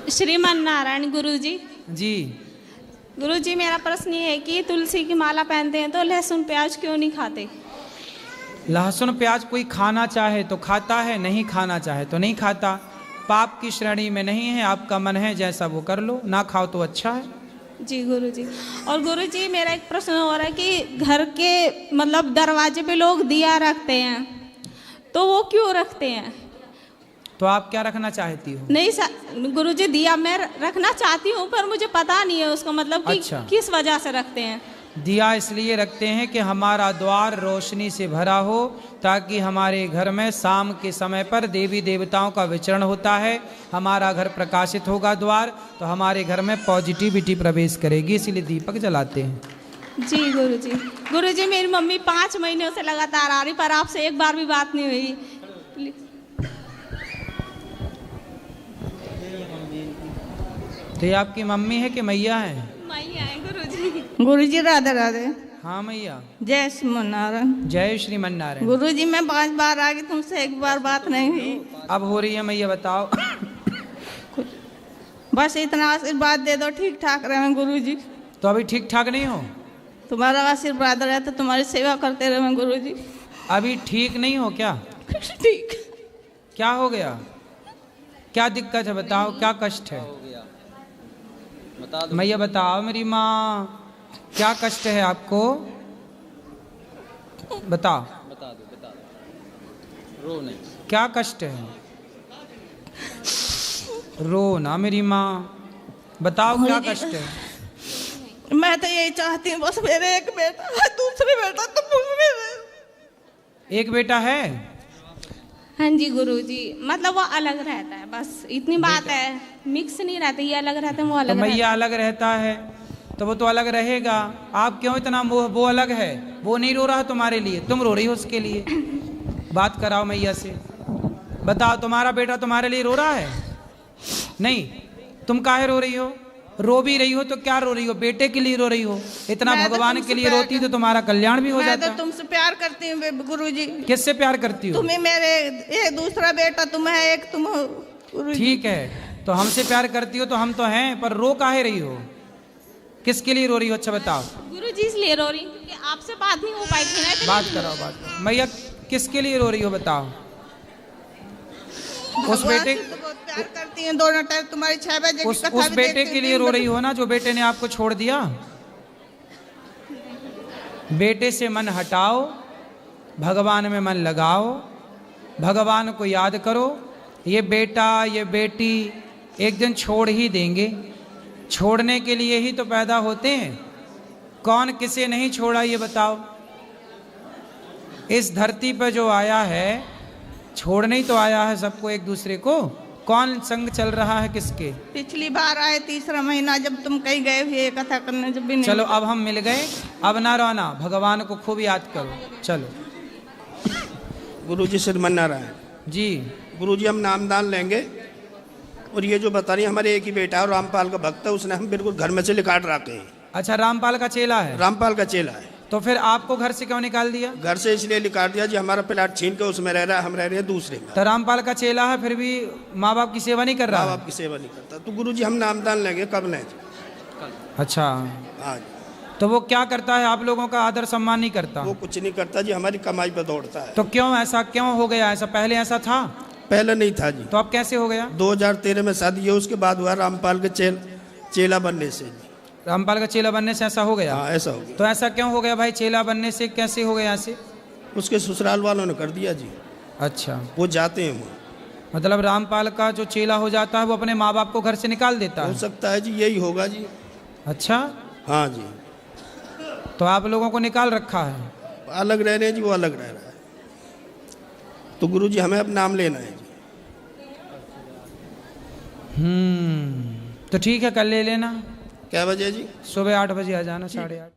श्रीमान नारायण गुरुजी। जी गुरुजी, मेरा प्रश्न ये है कि तुलसी की माला पहनते हैं तो लहसुन प्याज क्यों नहीं खाते? लहसुन प्याज कोई खाना चाहे तो खाता है, नहीं खाना चाहे तो नहीं खाता। पाप की श्रेणी में नहीं है, आपका मन है जैसा वो कर लो, ना खाओ तो अच्छा है। जी गुरुजी। और गुरुजी, मेरा एक प्रश्न हो रहा है कि घर के मतलब दरवाजे पे लोग दिया रखते हैं, तो वो क्यों रखते हैं? तो आप क्या रखना चाहती हो? नहीं गुरुजी, दिया मैं रखना चाहती हूँ पर मुझे पता नहीं है उसको मतलब कि अच्छा। किस वजह से रखते हैं। दिया इसलिए रखते हैं कि हमारा द्वार रोशनी से भरा हो, ताकि हमारे घर में शाम के समय पर देवी देवताओं का विचरण होता है, हमारा घर प्रकाशित होगा द्वार, तो हमारे घर में पॉजिटिविटी प्रवेश करेगी, इसलिए दीपक जलाते हैं। जी गुरुजी। गुरुजी, मेरी मम्मी 5 महीनों से लगातार आ रही पर आपसे एक बार भी बात नहीं हुई। तो ये आपकी मम्मी है कि मैया है? मैया है गुरुजी। गुरुजी राधे राधे। हाँ मैया। जय श्रीमान नारायण। जय श्रीमन नारायण। गुरुजी, मैं 5 बार आ गई, तुमसे एक बार बात नहीं हुई। अब हो रही है मैया, बताओ। बस इतना आशीर्वाद दे दो, ठीक ठाक रहे गुरुजी। तो अभी ठीक ठाक नहीं हो? तुम्हारा आशीर्वाद रहे तो तुम्हारी सेवा करते रहे गुरुजी। अभी ठीक नहीं हो क्या? ठीक। क्या हो गया? क्या दिक्कत है बताओ, क्या कष्ट है? मैया बताओ मेरी माँ, क्या कष्ट है आपको? बताओ। बता दो। रो नहीं। क्या कष्ट है? रो ना मेरी माँ, बताओ क्या कष्ट है? मैं तो यही चाहती हूँ, बस मेरे एक बेटा है, दूसरे बेटा तो मेरे। एक बेटा है? हाँ जी गुरुजी, मतलब वो अलग रहता है, बस इतनी बात है, मिक्स नहीं रहता, ये अलग रहते हैं वो तो अलग रहता मैया अलग रहता है तो वो तो अलग रहेगा। आप क्यों इतना वो अलग है, वो नहीं रो रहा तुम्हारे लिए, तुम रो रही हो उसके लिए। बात कराओ मैया से, बताओ तुम्हारा बेटा तुम्हारे लिए रो रहा है? नहीं, तुम काहे रो रही हो? रो भी रही हो तो क्या रो रही हो? बेटे के लिए रो रही हो। इतना भगवान के लिए रोती तो तुम्हारा कल्याण भी हो जाता। मैं तो तुमसे प्यार करती हूँ गुरुजी। किससे प्यार करती हो? तुम्हें मेरे एक दूसरा बेटा तुम है, एक तुम हो गुरुजी। ठीक है, तो हमसे प्यार करती हो तो हम तो हैं, पर रो काहे रही हो? किसके लिए रो रही हो? अच्छा बताओ। गुरुजी इसलिए रो रही हूँ क्योंकि आपसे बात नहीं हो पाई थी ना, इसलिए। बात कराओ, बात कराओ। मैया किसके लिए रो रही हो बताओ? उस बेटे, तो बहुत प्यार करती हैं, दोनों टाइम तुम्हारी 6 बजे की कथा उस भी बेटे देखती के हूँ, लिए रो रही हो ना, जो बेटे ने आपको छोड़ दिया। बेटे से मन हटाओ, भगवान में मन लगाओ, भगवान को याद करो। ये बेटा ये बेटी एक दिन छोड़ ही देंगे, छोड़ने के लिए ही तो पैदा होते हैं। कौन किसे नहीं छोड़ा ये बताओ? इस धरती पर जो आया है छोड़ने ही तो आया है सबको, एक दूसरे को। कौन संग चल रहा है किसके? पिछली बार आए 3रा महीना जब तुम कहीं गए हुए कथा करने, जब भी नहीं। चलो अब हम मिल गए, अब ना रोना, भगवान को खूब याद करो। चलो गुरुजी श्रीमन नारायण जी। गुरुजी, हम नामदान लेंगे। और ये जो बता रही है, हमारे एक ही बेटा है और रामपाल का भक्त है, उसने हम बिल्कुल घर में से निकाल रखे हैं। अच्छा, रामपाल का चेला है? रामपाल का चेला है। तो फिर आपको घर से क्यों निकाल दिया? घर से इसलिए निकाल दिया जी, हमारा प्लाट छीन के उसमें रह रहा है, हम रह रहे हैं दूसरे में। तो रामपाल का चेला है फिर भी माँ बाप की सेवा नहीं कर रहा? माँ बाप की सेवा नहीं करता। तो गुरुजी हम नामदान लेंगे, कब लें जी? अच्छा, आज। तो वो क्या करता है? आप लोगों का आदर सम्मान नहीं करता? वो कुछ नहीं करता जी, हमारी कमाई पर दौड़ता है। तो क्यों ऐसा क्यों हो गया? ऐसा पहले ऐसा था? पहले नहीं था जी। तो अब कैसे हो गया? 2013 में शादी है, उसके बाद हुआ रामपाल के चेला बनने से जी। रामपाल का चेला बनने से ऐसा हो गया? हाँ, ऐसा हो गया। तो ऐसा क्यों हो गया भाई? चेला बनने से कैसे हो गया ऐसे? उसके ससुराल वालों ने कर दिया जी। अच्छा, वो जाते हैं वो। मतलब रामपाल का जो चेला हो जाता है वो अपने माँ बाप को घर से निकाल देता हो है? सकता है जी, यही होगा जी। अच्छा, हाँ जी। तो आप लोगों को निकाल रखा है? अलग रह रहे हैं जी, वो अलग रह रहा है। तो गुरुजी हमें अब नाम लेना है जी। तो ठीक है, कल ले लेना। क्या बजे जी? सुबह 8 बजे आ जाना, 8:30।